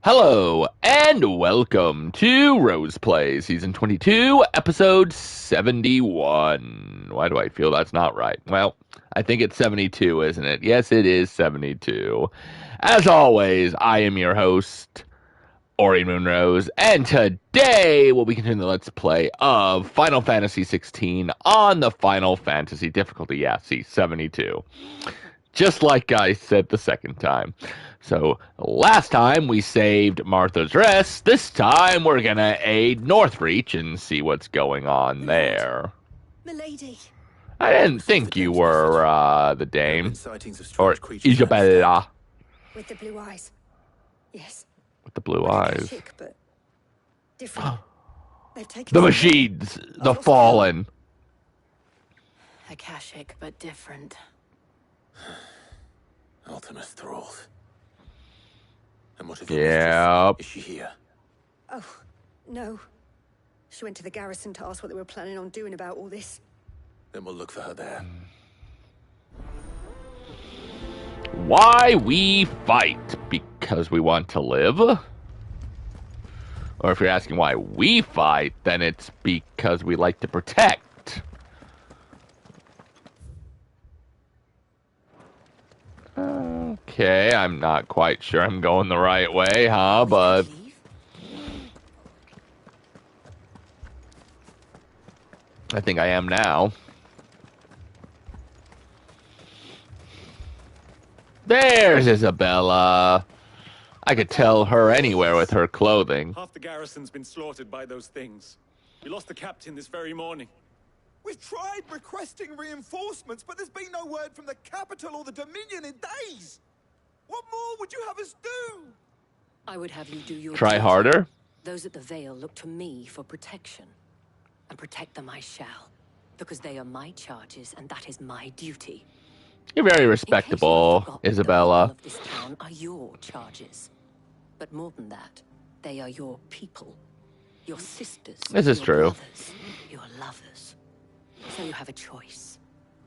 Hello, and welcome to Rose Play, Season 22, Episode 71. Why do I feel that's not right? Well, I think it's 72, isn't it? Yes, it is 72. As always, I am your host, Aurian MoonRose, and today we'll be continuing the Let's Play of Final Fantasy XVI on the Final Fantasy difficulty. Yeah, see, 72. Just like I said the second time. So, last time we saved Martha's Rest. This time we're gonna aid Northreach and see what's going on there. Milady. I didn't think you were, the dame. Or Isabella. With the blue eyes. Yes. With the blue eyes. Chic, but different. They've taken The machines! The fallen! Akashic, but different. Ultima's thralls. And what if Yep. Is she here? Oh, no. She went to the garrison to ask what they were planning on doing about all this. Then we'll look for her there. Why we fight? Because we want to live? Or if you're asking why we fight, then it's because we like to protect. Okay, I'm not quite sure I'm going the right way, huh? But I think I am now. There's Isabella. I could tell her anywhere with her clothing. Half the garrison's been slaughtered by those things. We lost the captain this very morning. We've tried requesting reinforcements, but there's been no word from the capital or the Dominion in days. What more would you have us do? I would have you do your Try duty. harder? Those at the Vale look to me for protection. And protect them I shall. Because they are my charges, and that is my duty. You're very In case respectable, you've forgotten, the Isabella. people of this town are your charges. But more than that, they are your people. Your sisters. This is your true. Brothers, your lovers. So you have a choice.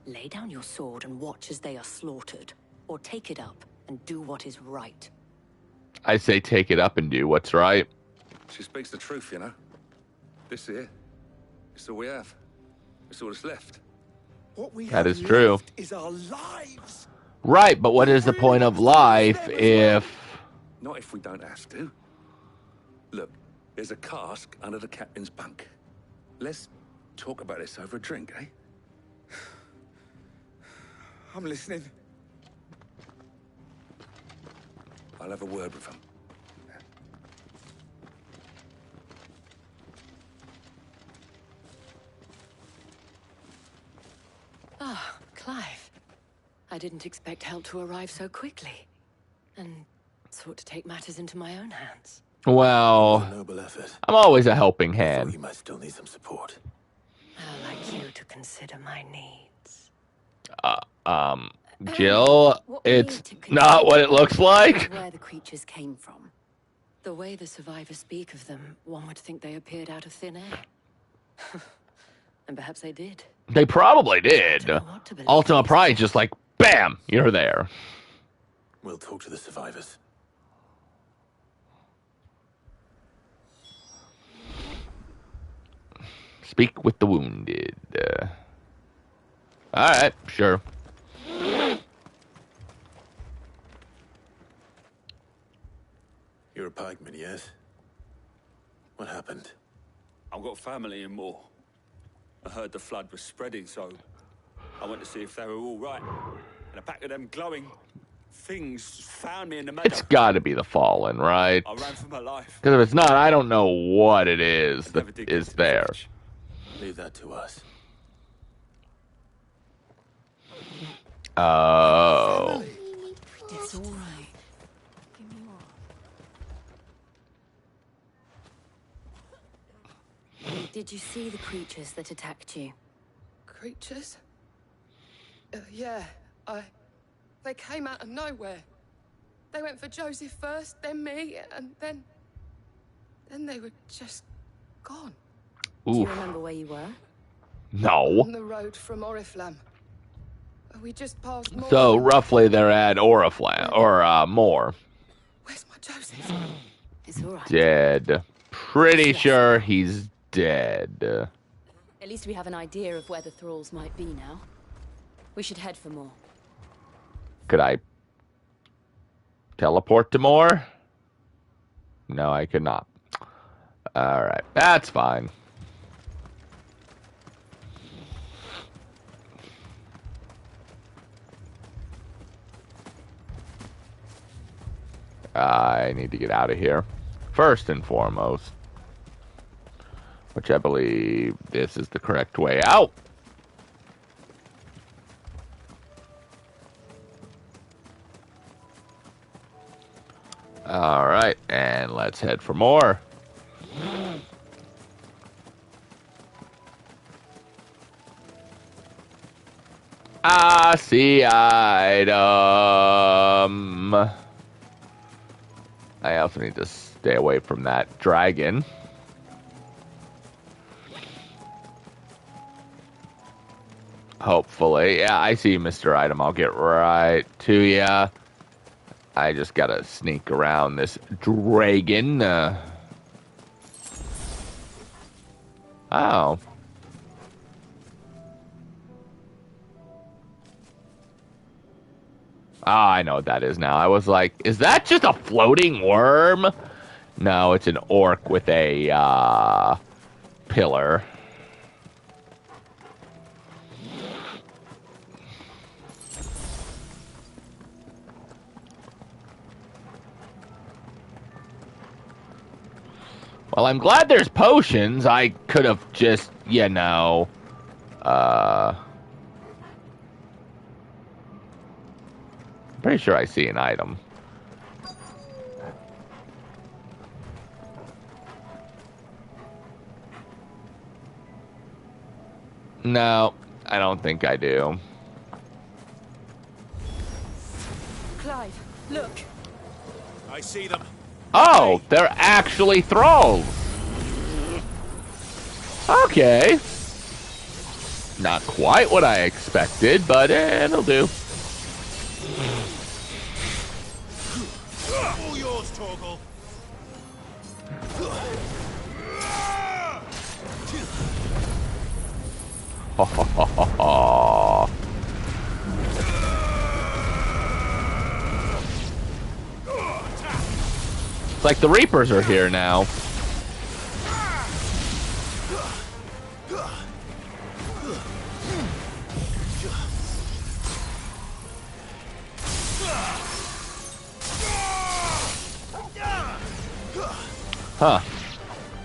Lay down your sword and watch as they are slaughtered. Or take it up and do what is right. I say take it up and do what's right. She speaks the truth, you know. This here. It's all we have. It's all that's left. What we That have is true. left is our lives. Right, but what is the point of life if... Not if we don't have to. Look, there's a cask under the captain's bunk. Let's talk about this over a drink, eh? I'm listening. I'll have a word with him. Ah, Clive. I didn't expect help to arrive so quickly. And sought to take matters into my own hands. Well, A noble effort. I'm always a helping Thought hand. you might still need some support. I'd like you to consider my needs. Jill, What we it's need to consider not what it looks like. is where the creatures came from. The way the survivors speak of them, one would think they appeared out of thin air. And perhaps they did. They probably did. Don't know what to believe. Ultima probably just like, bam, you're there. We'll talk to the survivors. Speak with the wounded. Alright, sure. You're a pikeman, yes? What happened? I've got family in Moor. I heard the flood was spreading, so I went to see if they were all right. And a pack of them glowing things found me in the meadow. It's gotta be the Fallen, right? I ran for my life. Because if it's not, I don't know what it is I never that did get is to the there. village. Leave that to us. Oh. It's all right. Did you see the creatures that attacked you? Creatures? Yeah, they came out of nowhere. They went for Joseph first, then me, and then they were just gone. Do you Oof. remember where you were? No. On the road from Oriflamme. We just passed more. So roughly they're at Oriflamme or more. Where's my Joseph? It's all right. Dead. Pretty sure he's dead. At least we have an idea of where the thralls might be now. We should head for more. Could I teleport to more? No, I could not. Alright, that's fine. I need to get out of here. First and foremost. Which I believe this is the correct way out. Alright, and let's head for more. I see item. I also need to stay away from that dragon. Hopefully. Yeah, I see Mr. Item. I'll get right to ya. I just gotta sneak around this dragon. Oh. Ah, I know what that is now. I was like, is that just a floating worm? No, it's an orc with a pillar. Well, I'm glad there's potions. I could have just, you know, pretty sure I see an item. No, I don't think I do. Clive, look. I see them. Oh, they're actually thralls. Okay. Not quite what I expected, but it'll do. All yours, Torgal. Ha ha ha ha ha. It's like the Reapers are here now. Huh.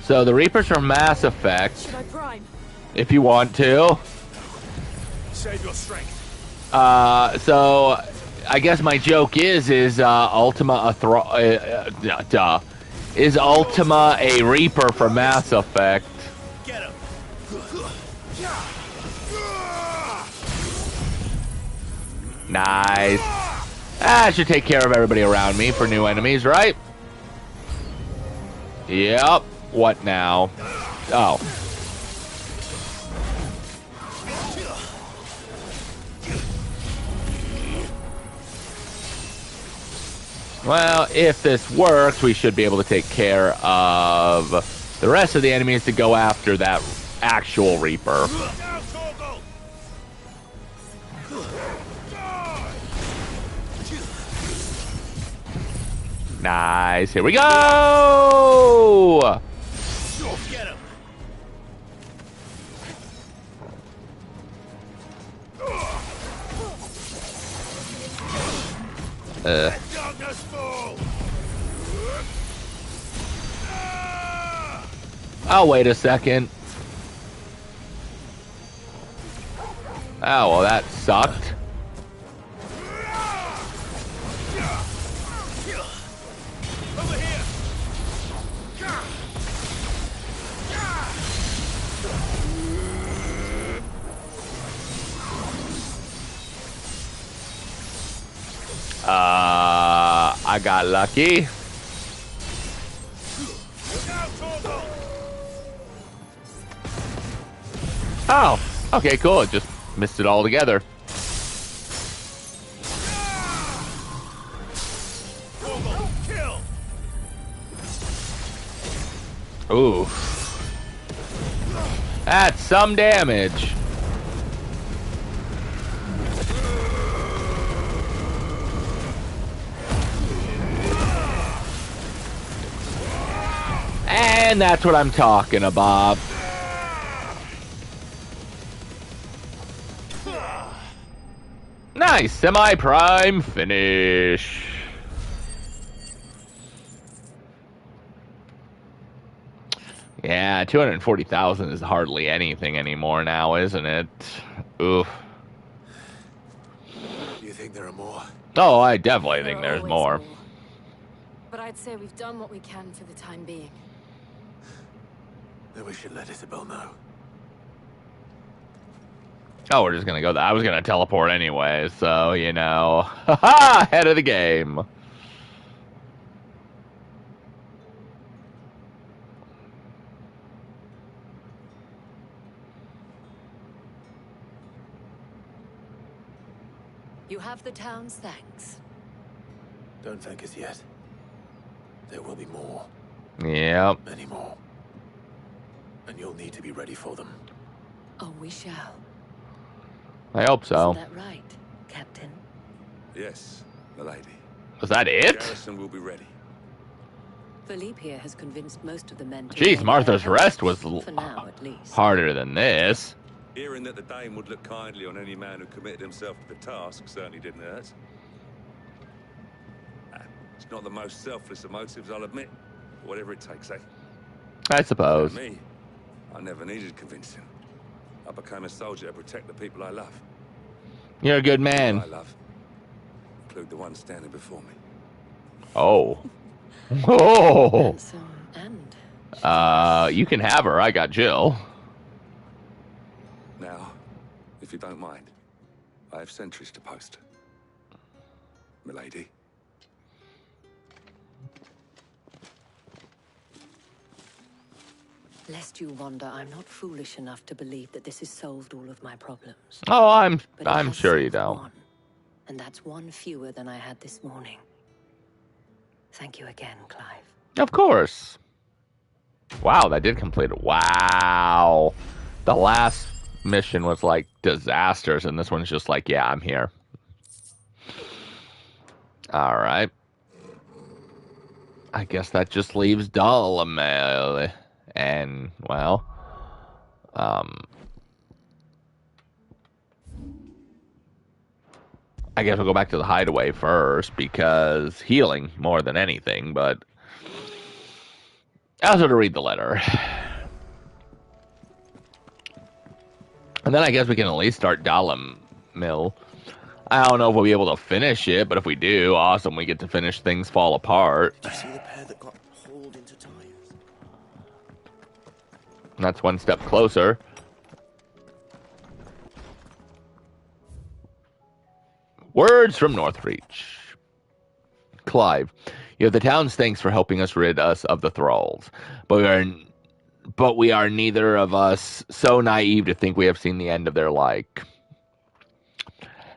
So the Reapers from Mass Effect. Should I prime? If you want to. Save your strength. So I guess my joke is Ultima is Ultima a Reaper from Mass Effect? Get him. Nice. I should take care of everybody around me for new enemies, right? Yep. What now? Oh. Well, if this works, we should be able to take care of the rest of the enemies to go after that actual Reaper. Nice. Here we go! Get him. Darkness fall. Oh, wait a second. Oh, well, that sucked. Over here. I got lucky. Oh, okay, cool. It just missed it all together. Ooh. That's some damage. And that's what I'm talking about. Nice semi-prime finish. Yeah, 240,000 is hardly anything anymore now, isn't it? Oof. Do you think there are more? Oh, I definitely think there's more. But I'd say we've done what we can for the time being. Then we should let Isabel know. Oh, we're just gonna go there. I was gonna teleport anyway, so, you know. Haha! Head of the game. You have the town's thanks. Don't thank us yet. There will be more. Yep. Many more. And you'll need to be ready for them. Oh, we shall. I hope so. Isn't that right, Captain? Yes, milady. Was that it? Garrison will be ready. Philippe here has convinced most of the men to... Jeez, Martha's rest was for now, at least. harder than this. Hearing that the Dame would look kindly on any man who committed himself to the task certainly didn't hurt. It's not the most selfless of motives, I'll admit. But whatever it takes, eh? I suppose. Me, I never needed convincing. I became a soldier to protect the people I love. You're a good man. I love, include the one standing before me. Oh. Oh. Handsome and... You can have her. I got Jill. Now, if you don't mind, I have sentries to post. Milady. Lest you wonder, I'm not foolish enough to believe that this has solved all of my problems. Oh, But it I'm has sure you solved don't. one, and that's one fewer than I had this morning. Thank you again, Clive. Of course. Wow, that did complete it. Wow. The last mission was like disasters, and this one's just like, yeah, I'm here. All right. I guess that just leaves Dahlia. And, well, I guess we'll go back to the hideaway first, because healing more than anything, but I also to read the letter. And then I guess we can at least start Dahlem Mill. I don't know if we'll be able to finish it, but if we do, awesome, we get to finish Things Fall Apart. Did you see the pair that got hauled into tires? That's one step closer. Words from Northreach. Clive, you have the town's thanks for helping us rid us of the thralls, but we are neither of us so naive to think we have seen the end of their like.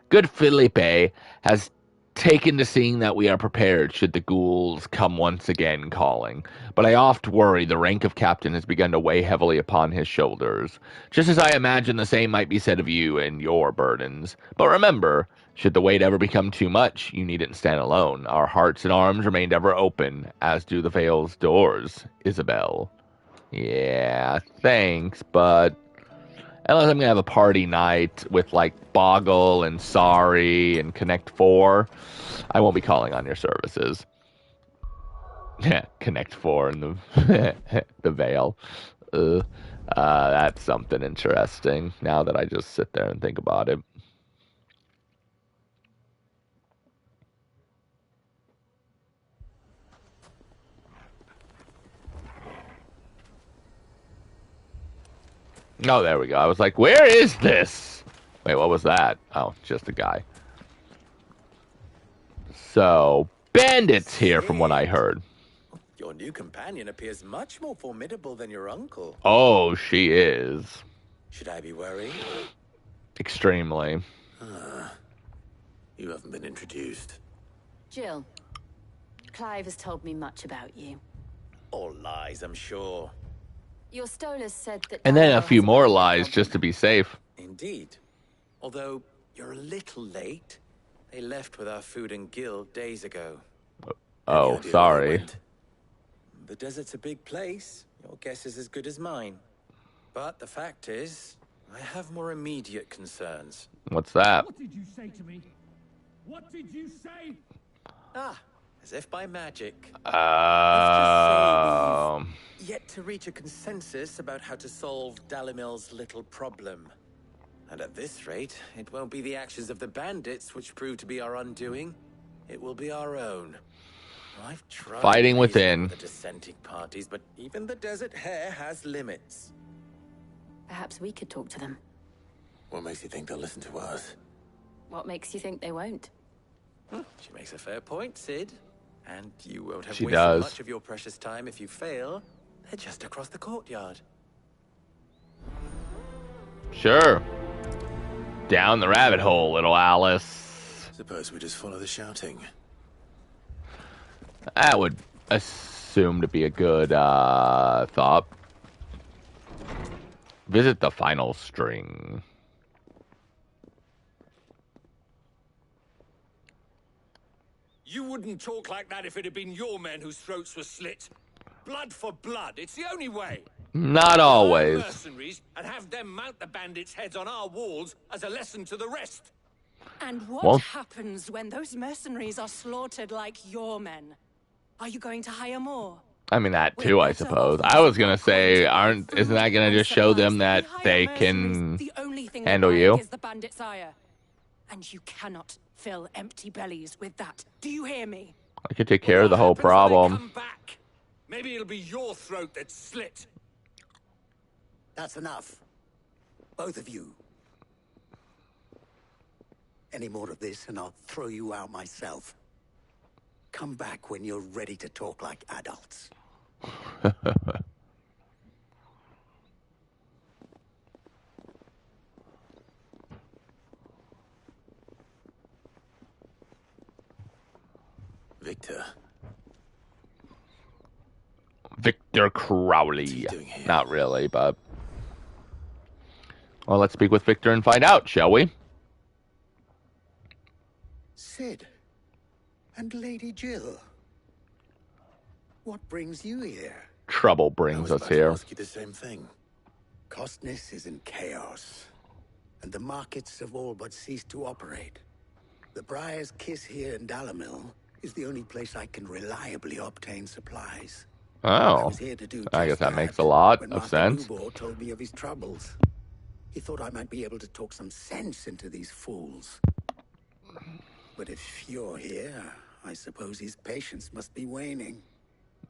Good Felipe has taken to seeing that we are prepared should the ghouls come once again calling. But I oft worry the rank of captain has begun to weigh heavily upon his shoulders, just as I imagine the same might be said of you and your burdens. But remember, should the weight ever become too much, you needn't stand alone. Our hearts and arms remain ever open, as do the Vale's doors, Isabel. Yeah, thanks, but unless I'm going to have a party night with, like, Boggle and Sorry and Connect 4, I won't be calling on your services. Yeah, Connect 4 and the, the Vale. That's something interesting, now that I just sit there and think about it. Oh, there we go. I was like, where is this? Wait, what was that? Oh, just a guy. So, bandits here from what I heard. Your new companion appears much more formidable than your uncle. Oh, she is. Should I be worried? Extremely. You haven't been introduced. Jill, Clive has told me much about you. All lies, I'm sure. Your Stolas said that. And then a Daniel few has more one lies problem. just to be safe. Indeed. Although, you're a little late. They left with our food and guild days ago. Any Oh, idea where they sorry. went? The desert's a big place. Your guess is as good as mine. But the fact is, I have more immediate concerns. What's that? What did you say to me? What did you say? Ah, as if by magic. Um, Yet to reach a consensus about how to solve Dalimil's little problem. And at this rate, it won't be the actions of the bandits which prove to be our undoing. It will be our own. I've tried Fighting reasoning within. with the dissenting parties, but even the desert hare has limits. Perhaps we could talk to them. What makes you think they'll listen to us? What makes you think they won't? She makes a fair point, Sid. And you won't have She wasted does. much of your precious time if you fail. They're just across the courtyard. Sure. Down the rabbit hole, little Alice. Suppose we just follow the shouting. That would assume to be a good thought. Visit the final string. You wouldn't talk like that if it had been your men whose throats were slit. Blood for blood. It's the only way. Not Hire always. mercenaries and have them mount the bandits' heads on our walls as a lesson to the rest. And what Well- happens when those mercenaries are slaughtered like your men? Are you going to hire more? I mean, that too, I suppose. I was gonna say, isn't that gonna just show them that they can The only thing handle they you? like is the bandits' ire. And you cannot fill empty bellies with that. Do you hear me? I could take care of the whole What happens when they problem. come back? Maybe it'll be your throat that's slit. That's enough. Both of you. Any more of this and I'll throw you out myself. Come back when you're ready to talk like adults. Victor. Victor Crowley. What's he doing here? Not really, but... Well, let's speak with Victor and find out, shall we? Sid. And Lady Jill. What brings you here? Trouble I brings was us about to here. ask you the same thing. Costness is in chaos. And the markets have all but ceased to operate. The Briar's Kiss here in Dalimil is the only place I can reliably obtain supplies. I Oh. was here to do I just guess that makes a lot when of Master sense. Lubor told me of his troubles. He thought I might be able to talk some sense into these fools. But if you're here, I suppose his patience must be waning.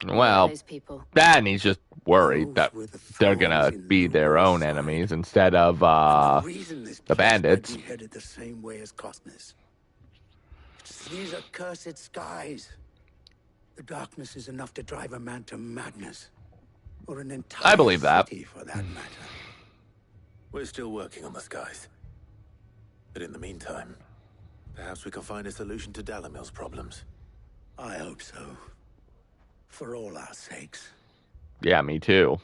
Well, Those people. that and he's just worried that Those were the they're gonna thorns in be their Lubor's own side. enemies instead of And the reason this the place might bandits. be headed the same way as Costness. It's these accursed skies. The darkness is enough to drive a man to madness. Or an entire I believe that. city, for that matter. We're still working on the skies. But in the meantime, perhaps we can find a solution to Dalimil's problems. I hope so. For all our sakes. Yeah, me too.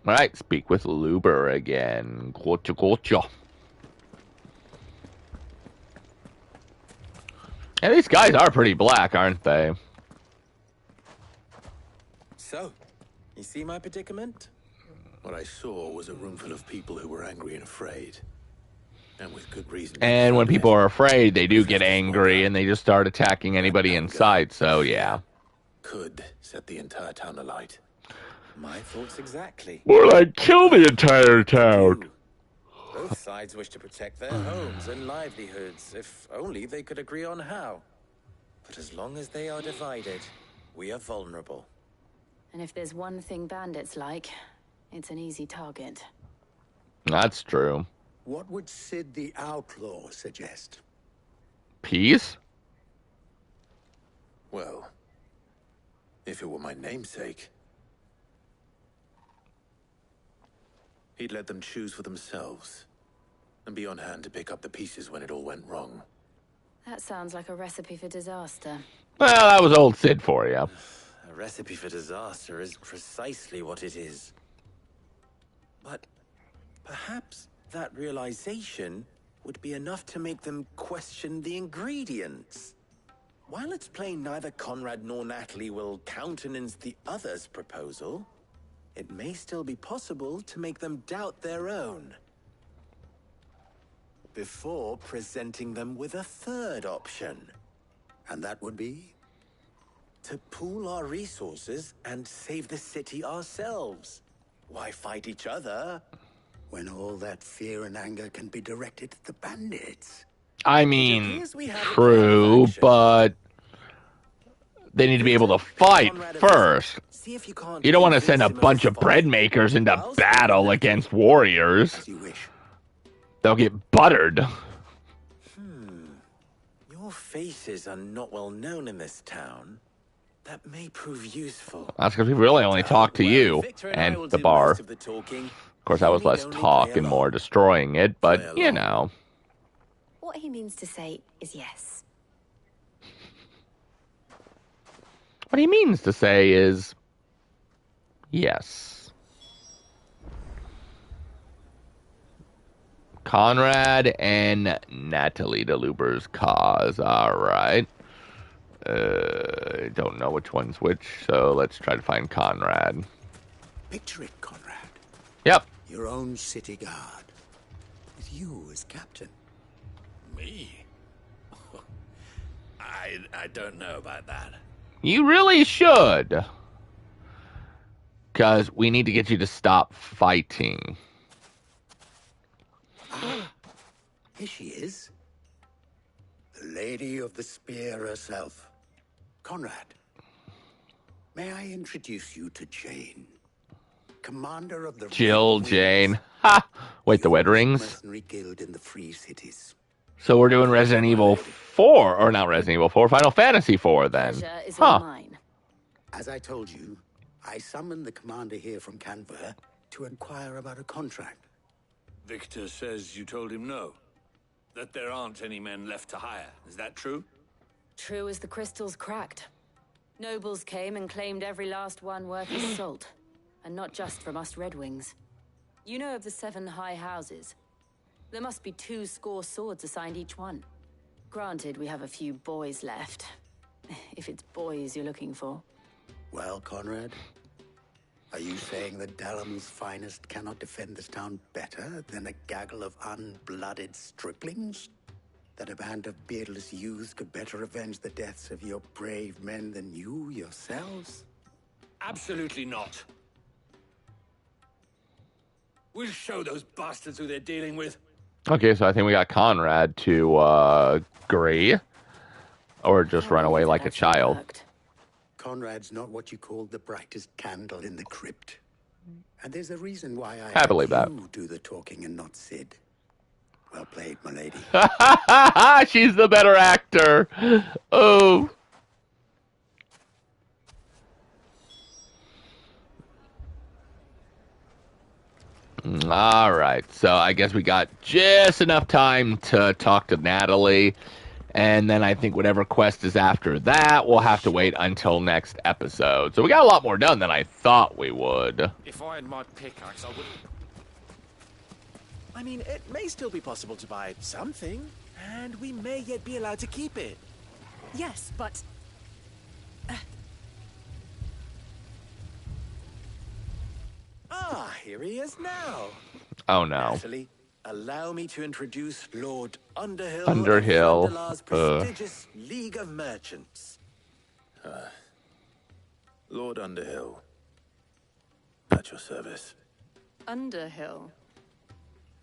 All right, speak with Luber again. Gotcha, gotcha. Yeah, these guys are pretty black, aren't they? So, you see my predicament? What I saw was a room full of people who were angry and afraid. And with good reason. And when people are afraid, they do get angry and they just start attacking anybody in sight. So, yeah. Could set the entire town alight. My thoughts exactly. More like kill the entire town. Both sides wish to protect their homes and livelihoods, if only they could agree on how. But as long as they are divided, we are vulnerable. And if there's one thing bandits like, it's an easy target. That's true. What would Sid the Outlaw suggest? Peace? Well, if it were my namesake, he'd let them choose for themselves and be on hand to pick up the pieces when it all went wrong. That sounds like a recipe for disaster. Well, that was old Sid for you. A recipe for disaster is precisely what it is. But perhaps that realization would be enough to make them question the ingredients. While it's plain neither Conrad nor Natalie will countenance the other's proposal, it may still be possible to make them doubt their own. Before presenting them with a third option. And that would be? To pool our resources and save the city ourselves. Why fight each other? When all that fear and anger can be directed at the bandits. I mean, true, but they need to be able to fight first. You don't want to send a bunch of bread makers into battle against warriors. As you wish. They'll get buttered. Your faces are not well known in this town. That may prove useful. That's because we really only talk to you and the bar. Of course, I was less talk and more destroying it, but you know. What he means to say is yes. What he means to say is yes. Conrad and Natalie DeLuber's cause. All right. Don't know which one's which, so let's try to find Conrad. Picture it, Conrad. Yep. Your own city guard. With you as captain. Me? I don't know about that. You really should. Because we need to get you to stop fighting. Here she is. The Lady of the Spear herself. Conrad, may I introduce you to Jane, commander of the Jill Jane. Ha! Wait, the Wed Rings? Mercenary Guild in the Free Cities. So we're doing Resident Evil 4, or not Resident Evil 4, Final Fantasy 4 then. Is all mine. As I told you, I summoned the commander here from Canberra to inquire about a contract. Victor says you told him no. That there aren't any men left to hire. Is that true? True as the crystals cracked. Nobles came and claimed every last one worth his salt. And not just from us Red Wings. You know of the 7 high houses. There must be 200 swords assigned each one. Granted, we have a few boys left. If it's boys you're looking for. Well, Conrad, are you saying that Dalam's finest cannot defend this town better than a gaggle of unblooded striplings? That a band of beardless youths could better avenge the deaths of your brave men than you yourselves? Absolutely not. We'll show those bastards who they're dealing with. Okay, so I think we got Conrad to agree. Or just run away like a child. Conrad's not what you called the brightest candle in the crypt. And there's a reason why I believe that. You do the talking and not Sid. Well played, my lady. She's the better actor. Oh. All right. So I guess we got just enough time to talk to Natalie. And then I think whatever quest is after that, we'll have to wait until next episode. So we got a lot more done than I thought we would. If I had my pickaxe, I would... I mean, it may still be possible to buy something, and we may yet be allowed to keep it. Yes, but... Here he is now. Oh, no. Natalie, allow me to introduce Lord Underhill, Underhill. of Vandalar's prestigious League of Merchants. Lord Underhill. At your service. Underhill?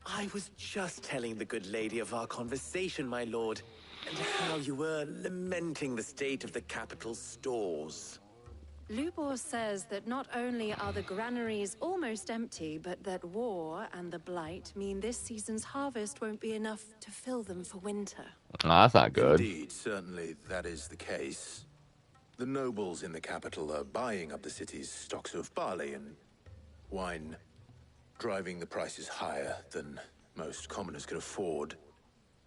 I was just telling the good lady of our conversation, my lord, and how you were lamenting the state of the capital's stores. Lubor says that not only are the granaries almost empty, but that war and the Blight mean this season's harvest won't be enough to fill them for winter. Oh, that's not good. Indeed, certainly that is the case. The nobles in the capital are buying up the city's stocks of barley and wine, driving the prices higher than most commoners can afford.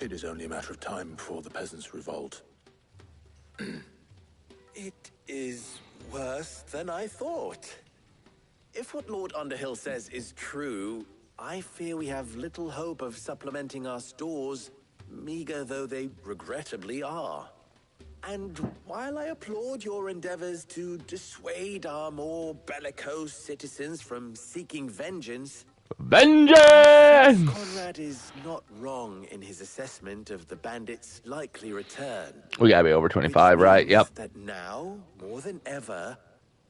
It is only a matter of time before the peasants revolt. It is worse than I thought. If what Lord Underhill says is true, I fear we have little hope of supplementing our stores, meager though they regrettably are. And while I applaud your endeavors to dissuade our more bellicose citizens from seeking vengeance, Vengeance! Conrad is not wrong in his assessment of the bandits' likely return. We gotta be over 25, right? Yep. That now, more than ever,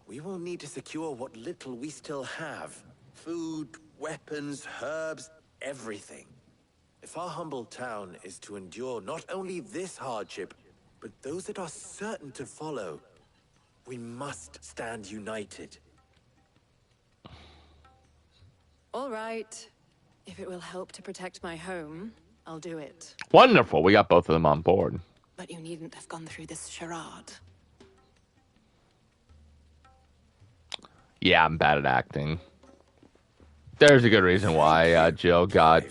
we will need to secure what little we still have. Food, weapons, herbs, everything. If our humble town is to endure not only this hardship, but those that are certain to follow, we must stand united. All right. If it will help to protect my home, I'll do it. Wonderful. We got both of them on board. But you needn't have gone through this charade. Yeah, I'm bad at acting. There's a good reason why Jill got...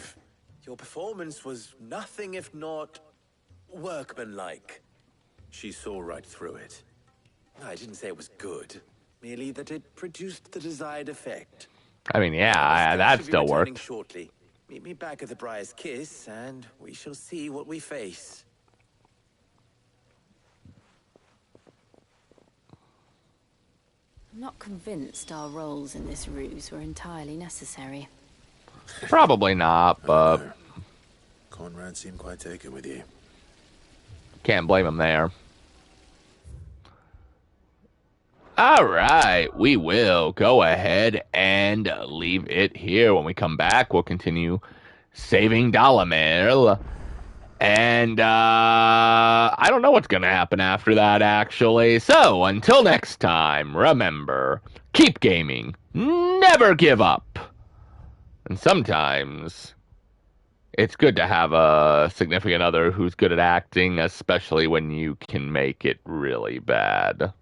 Your performance was nothing if not workmanlike. She saw right through it. I didn't say it was good, merely that it produced the desired effect. I mean, yeah, that still worked. Shortly. Meet me back at the Briar's Kiss, and we shall see what we face. I'm not convinced our roles in this ruse were entirely necessary. Probably not, but... Conrad seemed quite taken with you. Can't blame him there. All right, we will go ahead and leave it here. When we come back, we'll continue saving Dalimil. And I don't know what's going to happen after that, actually. So, until next time, remember, keep gaming, never give up. And sometimes it's good to have a significant other who's good at acting, especially when you can make it really bad.